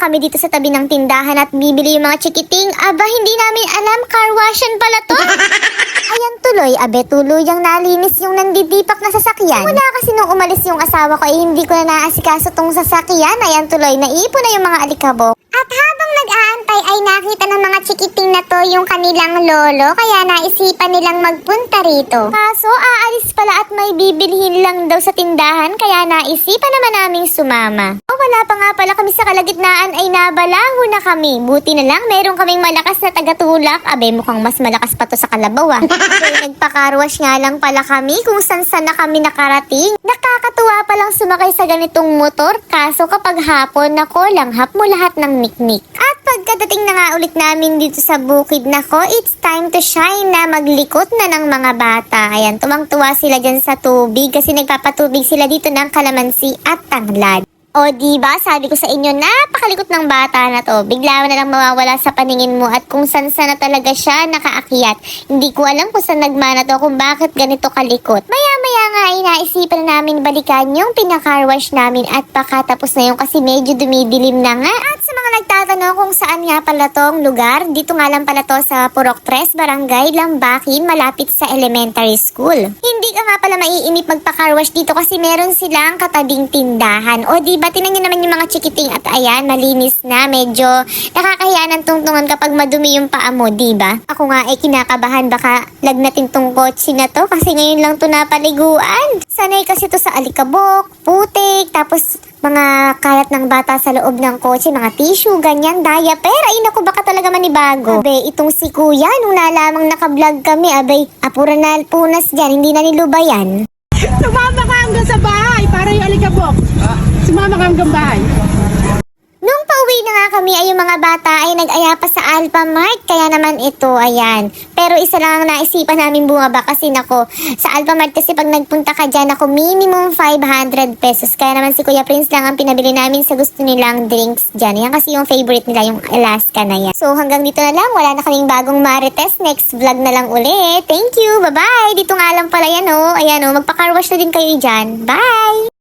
kami dito sa tabi ng tindahan at bibili yung mga chikiting. Aba, hindi namin alam, car washan pala to. Ayan tuloy, abe tuluyang nalinis yung nandidipak na sasakyan. Wala kasi nung umalis yung asawa ko ay hindi ko na naasikaso tong sasakyan. Ayan tuloy, naipon na yung mga alikabok. At habang nag-aantay ay nakita ng mga chikiting na to yung kanilang lolo, kaya naisipan nilang magpunta rito. Kaso aalis pala at may bibilhin lang daw sa tindahan, kaya naisipan naman naming sumama. O wala pa nga pala kami sa kalagitnaan ay nabalaho na kami. Buti na lang meron kaming malakas na tagatulak. Abe, mukhang mas malakas pa to sa kalabaw ah. Kaya nagpakarwash nga lang pala kami kung san na kami nakarating. Nakakatuwa palang sumakay sa ganitong motor, kaso kapag hapon, nako, langhap mo lahat ng niknik. At pagkadating na nga ulit namin dito sa bukid, nako, it's time to shine na maglikot na ng mga bata. Ayan, tuwang-tuwa sila dyan sa tubig kasi nagpapatubig sila dito ng kalamansi at tanglad. O diba, sabi ko sa inyo, napakalikot ng bata na to. Bigla na lang mawawala sa paningin mo at kung saan na talaga siya nakaakyat. Hindi ko alam kung saan nagmana to, kung bakit ganito kalikot. Maya-maya nga ay naisipan na namin balikan yung pinaka-carwash namin at pakatapos na yung kasi medyo dumidilim na nga. At sa mga nagtatanong kung saan nga pala tong lugar, dito nga lang pala to sa Purok 3, Barangay Lambakin, malapit sa elementary school. Hindi ka nga pala maiinip magpa-carwash dito kasi meron silang katabing tindahan. O diba, tinan nyo naman yung mga chikiting at ayan, malinis na. Medyo nakakahiya ng tungtungan kapag madumi yung paa mo, diba? Ako nga ay kinakabahan, baka lagnatin tong kotse na to kasi ngayon lang to napaliguan. Sanay kasi to sa alikabok, putik, tapos mga kalat ng bata sa loob ng kotse, mga tissue, ganyan, diaper. Ay naku, baka talaga manibago. Abe, itong si kuya, nung nalamang nakablog kami, abay, apura na punas dyan, hindi na nilubayan. Sumama ka hanggang sa bahay para yung alikabok. Sumama ka hanggang bahay. Nung pauwi na nga kami ay yung mga bata ay nag-aya pa sa Alphamart. Kaya naman ito, ayan. Pero isa lang ang naisipan namin bumaba kasi nako, sa Alphamart kasi pag nagpunta ka dyan, ako minimum 500 pesos. Kaya naman si Kuya Prince lang ang pinabili namin sa gusto nilang drinks dyan. Yan kasi yung favorite nila, yung Alaska na yan. So hanggang dito na lang, wala na kaming bagong marites. Next vlog na lang ulit. Thank you, bye-bye. Dito nga lang pala yan oh. Ayan oh, magpa-carwash na din kayo dyan. Bye!